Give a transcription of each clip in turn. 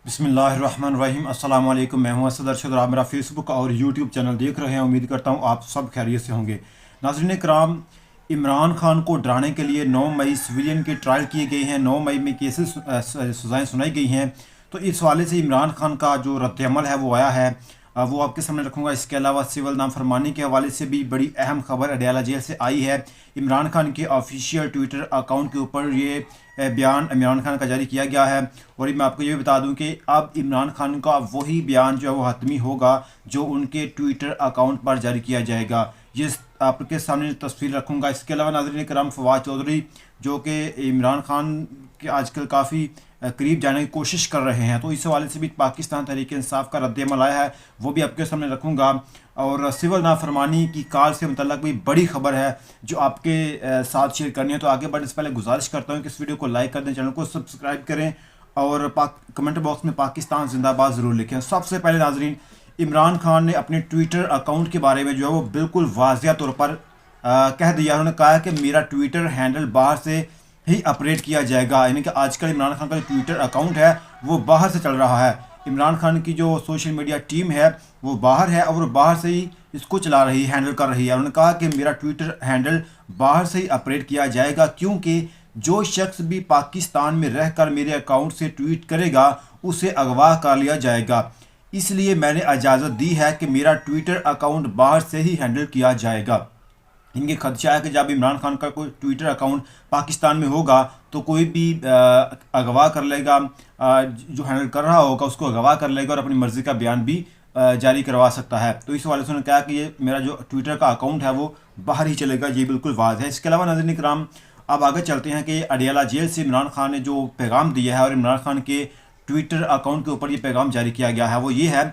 बिस्मिल्लाहिर्रहमानिर्रहीम। अस्सलाम वालेकुम। मैं हूं असद अरशद और आप मेरा फेसबुक और यूट्यूब चैनल देख रहे हैं। उम्मीद करता हूं आप सब खैरियत से होंगे। नाज़रीन कराम, इमरान खान को डराने के लिए 9 मई सिविलियन के ट्रायल किए गए हैं। 9 मई में केसेस सज़ाएँ सुनाई गई हैं। तो इस हवाले से इमरान खान का जो रद्दअमल है वो आया है, वो आपके सामने रखूँगा। इसके अलावा सिविल नाफरमानी के हवाले से भी बड़ी अहम खबर अडयाला जेल से आई है। इमरान खान के ऑफिशियल ट्विटर अकाउंट के ऊपर ये बयान इमरान खान का जारी किया गया है। और मैं आपको ये बता दूं कि अब इमरान खान का वही बयान जो है वो हतमी होगा जो उनके ट्विटर अकाउंट पर जारी किया जाएगा। ये आपके सामने तस्वीर रखूँगा। इसके अलावा नाज़रीन करम, फवाद चौधरी जो कि इमरान खान के आजकल काफ़ी करीब जाने की कोशिश कर रहे हैं, तो इस हवाले से भी पाकिस्तान तहरीक इंसाफ का रद्दअमल आया है, वो भी आपके सामने रखूँगा। और सिविल नाफरमानी की कार से मुतल्लक भी बड़ी खबर है जो आपके साथ शेयर करनी है। तो आगे बढ़ने से पहले गुजारिश करता हूँ कि इस वीडियो को लाइक कर दें, चैनल को सब्सक्राइब करें और कमेंट बॉक्स में पाकिस्तान जिंदाबाद ज़रूर लिखें। सबसे पहले नाजरीन, इमरान खान ने अपने ट्विटर अकाउंट के बारे में जो है वो बिल्कुल वाज़िया तौर पर कह दिया। उन्होंने कहा कि मेरा ट्विटर हैंडल बाहर से ही ऑपरेट किया जाएगा, यानी कि आजकल इमरान खान का जो ट्विटर अकाउंट है वो बाहर से चल रहा है। इमरान खान की जो सोशल मीडिया टीम है वो बाहर है और वो बाहर से ही इसको चला रही है, हैंडल कर रही है। उन्होंने कहा कि मेरा ट्विटर हैंडल बाहर से ही ऑपरेट किया जाएगा, क्योंकि जो शख्स भी पाकिस्तान में रहकर मेरे अकाउंट से ट्वीट करेगा उसे अगवा कर लिया जाएगा। इसलिए मैंने इजाज़त दी है कि मेरा ट्विटर अकाउंट बाहर से ही हैंडल किया जाएगा। इनके खदशा है कि जब इमरान खान का कोई ट्विटर अकाउंट पाकिस्तान में होगा तो कोई भी अगवा कर लेगा, जो हैंडल कर रहा होगा उसको अगवा कर लेगा और अपनी मर्ज़ी का बयान भी जारी करवा सकता है। तो इस हवाले से उन्होंने कहा कि ये मेरा जो ट्विटर का अकाउंट है वो बाहर ही चलेगा, ये बिल्कुल वाज़ है। इसके अलावा नाज़रीन कराम, अब आगे चलते हैं कि अडयाला जेल से इमरान खान ने जो पैगाम दिया है और इमरान खान के ट्विटर अकाउंट के ऊपर ये पैगाम जारी किया गया है, वो ये है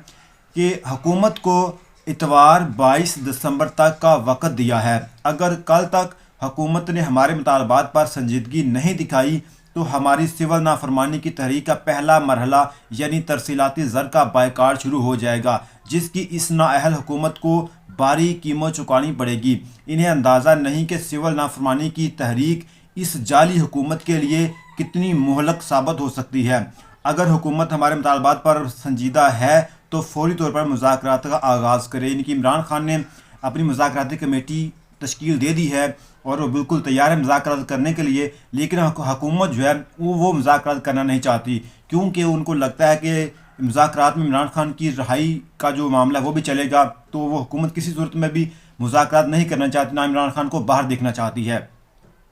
कि हुकूमत को इतवार 22 दिसंबर तक का वक़्त दिया है। अगर कल तक हुकूमत ने हमारे मुतालबात पर संजीदगी नहीं दिखाई तो हमारी सिविल नाफरमानी की तहरीक का पहला मरहला यानी तरसीलाती ज़र का बायकाट शुरू हो जाएगा, जिसकी इस नाअहल हुकूमत को भारी कीमत चुकानी पड़ेगी। इन्हें अंदाज़ा नहीं कि सिविल नाफरमानी की तहरीक इस जाली हुकूमत के लिए कितनी मोहलक साबित हो सकती है। अगर हुकूमत हमारे मुतालबात पर संजीदा है तो फौरी तौर पर मुज़ाकरात का आगाज़ करे। यानी कि इमरान खान ने अपनी मुज़ाकराती कमेटी तश्कील दे दी है और वो बिल्कुल तैयार है मुज़ाकरात करने के लिए, लेकिन हुकूमत जो है वो मुज़ाकरात करना नहीं चाहती, क्योंकि उनको लगता है कि मुज़ाकरात में इमरान खान की रिहाई का जो मामला है वो भी चलेगा, तो वो हुकूमत किसी सूरत में भी मुज़ाकरात नहीं करना चाहती, ना इमरान खान को बाहर देखना चाहती है।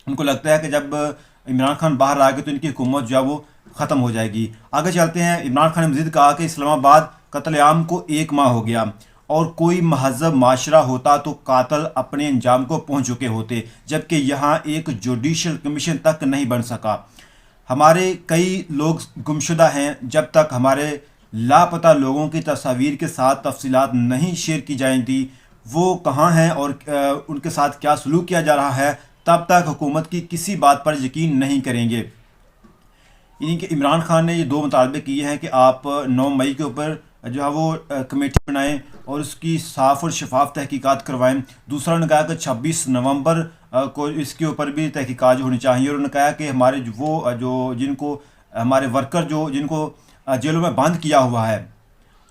उनको लगता है कि जब इमरान खान बाहर आ गए तो इनकी हुकूमत जो है वो ख़त्म हो जाएगी। आगे चलते हैं। इमरान खान ने मज़ीद कहा कि इस्लामाबाद कत्लेआम को 1 माह हो गया और कोई महज़ब माशरा होता तो कातल अपने अंजाम को पहुंच चुके होते, जबकि यहाँ एक जुडिशल कमीशन तक नहीं बन सका। हमारे कई लोग गुमशुदा हैं। जब तक हमारे लापता लोगों की तस्वीर के साथ तफसीलात नहीं शेयर की जाएंगी वो कहाँ हैं और उनके साथ क्या सलूक किया जा रहा है, तब तक हुकूमत की किसी बात पर यकीन नहीं करेंगे। यानी कि इमरान खान ने ये 2 मुतालबे किए हैं कि आप 9 मई के ऊपर जो है वो कमेटी बनाएं और उसकी साफ़ और शफाफ तहकीकात करवाएं। दूसरा उन्होंने कहा कि 26 नवंबर को इसके ऊपर भी तहकीकात जो होनी चाहिए। और उन्होंने कहा कि हमारे वो जो जिनको हमारे वर्कर जो जिनको जेलों में बंद किया हुआ है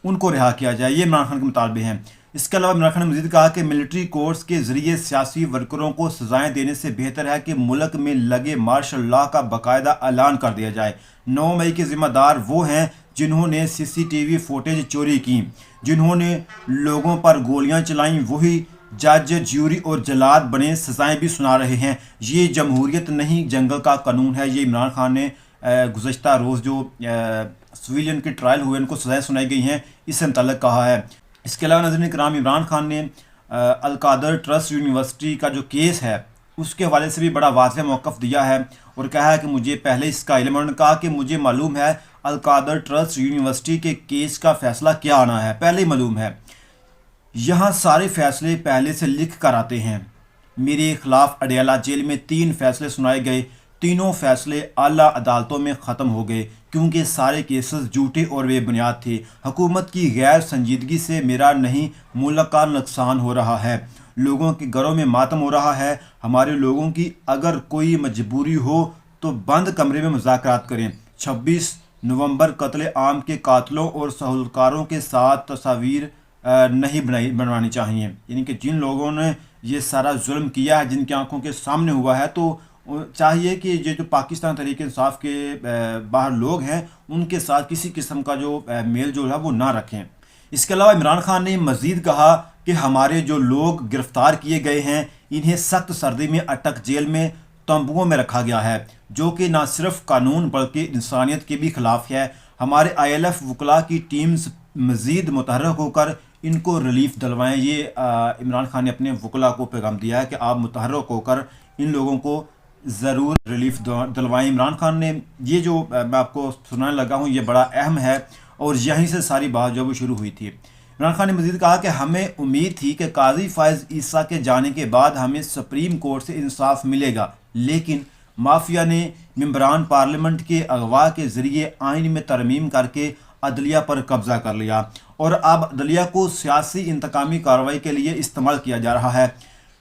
उनको रिहा किया जाए। ये इमरान खान के मुतालबे हैं। इसके अलावा इमरान खान ने मज़ीद कहा कि मिलिट्री कोर्ट्स के ज़रिए सियासी वर्करों को सज़ाएँ देने से बेहतर है कि मुल्क में लगे मार्शल लॉ का बाकायदा ऐलान कर दिया जाए। 9 मई के ज़िम्मेदार वो हैं जिन्होंने CCTV फुटेज चोरी की, जिन्होंने लोगों पर गोलियां चलाईं, वही जज, ज्यूरी और जलाद बने सज़ाएँ भी सुना रहे हैं। ये जमहूरियत नहीं, जंगल का कानून है। ये इमरान खान ने गुज़श्ता रोज़ जो सिविलियन के ट्रायल हुए उनको सज़ाएँ सुनाई गई हैं इससे मुतल्लिक़ कहा है। इसके अलावा नाज़रीन कराम, इमरान खान ने अल-कादर ट्रस्ट यूनिवर्सिटी का जो केस है उसके हवाले से भी बड़ा वाज़ेह मौक़िफ़ दिया है और कहा है कि मुझे पहले इसका इल्म। उन्होंने कहा कि मुझे मालूम है अल-कादर ट्रस्ट यूनिवर्सिटी के केस का फ़ैसला क्या आना है, पहले ही मालूम है। यहाँ सारे फ़ैसले पहले से लिख कर आते हैं। मेरे ख़िलाफ़ अडयाला जेल में 3 फ़ैसले सुनाए गए। तीनों फ़ैसले आला अदालतों में ख़त्म हो गए क्योंकि सारे केसेस झूठे और बेबुनियाद थे। हुकूमत की गैर संजीदगी से मेरा नहीं मुल्क का नुकसान हो रहा है। लोगों के घरों में मातम हो रहा है। हमारे लोगों की अगर कोई मजबूरी हो तो बंद कमरे में मुज़ाकरात करें। 26 नवंबर कत्ल आम के कातलों और सहूलकारों के साथ तस्वीर नहीं बनवानी चाहिए। यानी कि जिन लोगों ने ये सारा जुल्म किया है, जिनकी आंखों के सामने हुआ है, तो चाहिए कि ये जो पाकिस्तान तहरीक इंसाफ के बाहर लोग हैं उनके साथ किसी किस्म का जो मेल जोल है वो ना रखें। इसके अलावा इमरान खान ने मज़ीद कहा कि हमारे जो लोग गिरफ्तार किए गए हैं इन्हें सख्त सर्दी में अटक जेल में तंबुओं में रखा गया है, जो कि ना सिर्फ कानून बल्कि इंसानियत के भी खिलाफ है। हमारे ILF वकला की टीम्स मज़ीद मुतहर्रिक होकर इनको रिलीफ दिलवाएं। ये इमरान खान ने अपने वकला को पैगाम दिया है कि आप मुतहर्रिक होकर इन लोगों को ज़रूर रिलीफ दिलवाएं। इमरान खान ने ये जो मैं आपको सुनाने लगा हूँ ये बड़ा अहम है और यहीं से सारी बात जो वो शुरू हुई थी। इमरान खान ने मज़ीद कहा कि हमें उम्मीद थी कि काजी फ़ाइज़ ईसा के जाने के बाद हमें सुप्रीम कोर्ट से इंसाफ मिलेगा, लेकिन माफिया ने मेंबरान पार्लियामेंट के अगवा के ज़रिए आइन में तरमीम करके अदलिया पर कब्ज़ा कर लिया और अब अदलिया को सियासी इंतकामी कार्रवाई के लिए इस्तेमाल किया जा रहा है।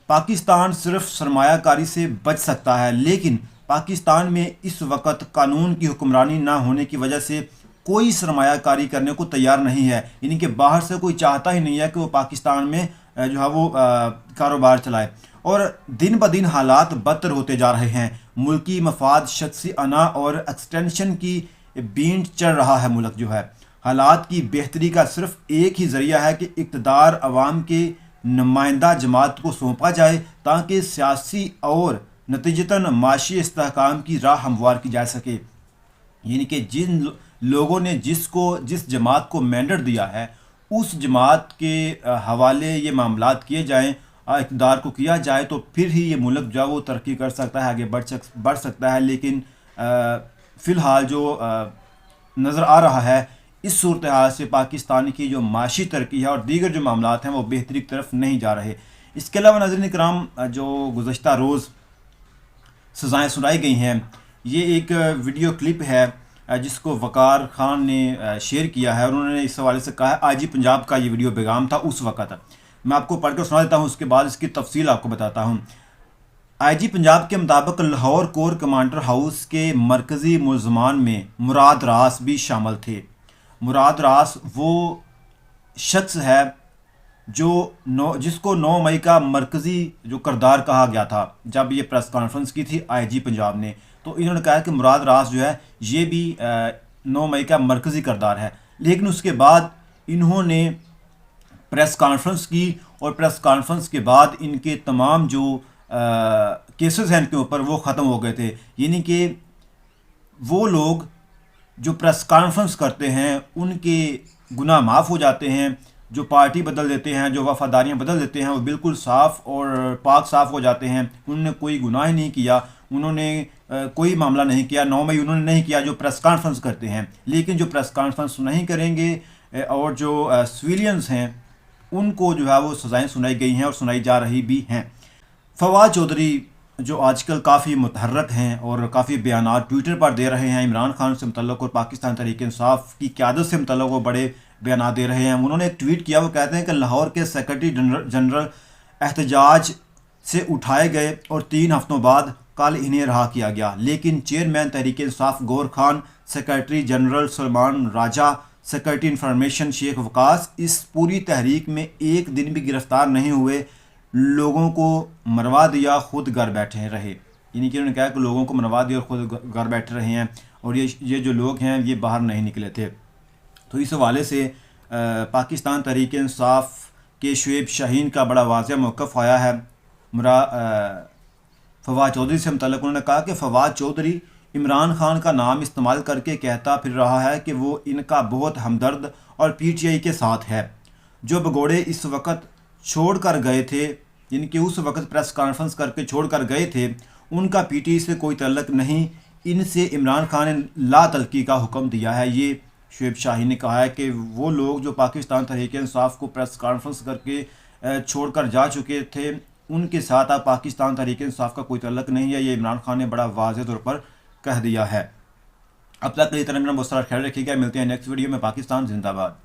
पाकिस्तान सिर्फ सरमायाकारी से बच सकता है, लेकिन पाकिस्तान में इस वक्त कानून की हुक्मरानी ना होने की वजह से कोई सरमायाकारी करने को तैयार नहीं है। यानी कि बाहर से कोई चाहता ही नहीं है कि वो पाकिस्तान में जो है वो कारोबार चलाए और दिन ब दिन हालात बदतर होते जा रहे हैं। मुल्की मफाद, शख्सी अना और एक्सटेंशन की बींट चढ़ रहा है। मुल्क जो है हालात की बेहतरी का सिर्फ एक ही ज़रिया है कि इक़्तिदार अवाम के नुमाइंदा जमात को सौंपा जाए ताकि सियासी और नतीजतन माशी इस्तेहकाम की राह हमवार की जा सके। यानी कि जिन लोगों ने जिस जमात को मैंडेट दिया है उस जमात के हवाले ये मामलात किए जाएँ, इक़्तिदार को किया जाए, तो फिर ही ये मुल्क जो है वो तरक्की कर सकता है, आगे बढ़ सकता है। लेकिन फ़िलहाल जो नज़र आ रहा है इस सूरत हाल से पाकिस्तान की जो माशी तरक्की है और दीगर जो मामलात हैं वो बेहतरी की तरफ नहीं जा रहे। इसके अलावा नाज़रीन किराम, जो गुज़श्ता रोज़ सज़ाएँ सुनाई गई हैं, ये एक वीडियो क्लिप है जिसको वकार खान ने शेयर किया है। उन्होंने इस हवाले से कहा है IG पंजाब का ये वीडियो पैगाम था उस वक़्त। मैं आपको पढ़कर सुना देता हूँ, उसके बाद इसकी तफसील आपको बताता हूँ। IG पंजाब के मुताबिक लाहौर कोर कमांडर हाउस के मरकज़ी मुलज़मान में मुराद रास भी शामिल थे। मुराद रास वो शख्स है जिसको 9 मई का मरकज़ी जो किरदार कहा गया था। जब ये प्रेस कॉन्फ्रेंस की थी IG पंजाब ने, तो इन्होंने कहा कि मुराद रास जो है ये भी 9 मई का मरकज़ी किरदार है। लेकिन उसके बाद इन्होंने प्रेस कॉन्फ्रेंस की और प्रेस कॉन्फ्रेंस के बाद इनके तमाम जो केसेस हैं इनके ऊपर वो ख़त्म हो गए थे। यानी कि वो लोग जो प्रेस कॉन्फ्रेंस करते हैं उनके गुनाह माफ़ हो जाते हैं, जो पार्टी बदल देते हैं, जो वफादारियाँ बदल देते हैं, वो बिल्कुल साफ़ और पाक साफ़ हो जाते हैं। उन्होंने कोई गुनाह ही नहीं किया, उन्होंने कोई मामला नहीं किया। 9 मई उन्होंने नहीं किया जो प्रेस कॉन्फ्रेंस करते हैं। लेकिन जो प्रेस कॉन्फ्रेंस नहीं करेंगे और जो सिविलियंस हैं उनको जो है वो सज़ाएँ सुनाई गई हैं और सुनाई जा रही भी हैं। फवाद चौधरी जो आजकल काफ़ी मुतहर्रक हैं और काफ़ी बयानात ट्विटर पर दे रहे हैं, इमरान खान से मुतल्लक़ और पाकिस्तान तहरीक इंसाफ की क़यादत से मुतल्लक़ वो बड़े बयानात दे रहे हैं। उन्होंने एक ट्वीट किया, वो कहते हैं कि लाहौर के सेक्रेटरी जनरल एहतजाज से उठाए गए और 3 हफ्तों बाद कल इन्हें रहा किया गया, लेकिन चेयरमैन तहरीक इंसाफ गौर खान, सेक्रेटरी जनरल सलमान राजा, सेक्रेटरी इंफॉर्मेशन शेख वकास इस पूरी तहरीक में एक दिन भी गिरफ्तार नहीं हुए, लोगों को मरवा दिया, खुद घर बैठे रहे। यानी कि उन्होंने कहा कि लोगों को मरवा दिया और खुद घर बैठे रहे हैं और ये जो लोग हैं ये बाहर नहीं निकले थे। तो इस हवाले से पाकिस्तान तहरीक इंसाफ के शुएब शाहीन का बड़ा वाज़ेह मौक़िफ़ आया है फवाद चौधरी से मुतल्लिक़। उन्होंने कहा कि फवाद चौधरी इमरान खान का नाम इस्तेमाल करके कहता फिर रहा है कि वो इनका बहुत हमदर्द और PTI के साथ है। जो भगोड़े इस वक्त छोड़ कर गए थे, यानी कि उस वक्त प्रेस कॉन्फ्रेंस करके छोड़ कर गए थे, उनका PTI से कोई तल्लक नहीं, इनसे इमरान खान ने ला तल्की का हुक्म दिया है। ये शुएब शाहीन ने कहा है कि वो लोग जो पाकिस्तान तहरीक इंसाफ को प्रेस कॉन्फ्रेंस करके छोड़ कर जा चुके थे उनके साथ अब पाकिस्तान तहरीक इंसाफ का कोई तल्लक नहीं है। ये इमरान खान ने बड़ा वाज़ेह तौर पर कह दिया है। अब तक इस तरह मेरा बहुत सारा ख्याल रखिएगा। मिलते हैं नेक्स्ट वीडियो में। पाकिस्तान जिंदाबाद।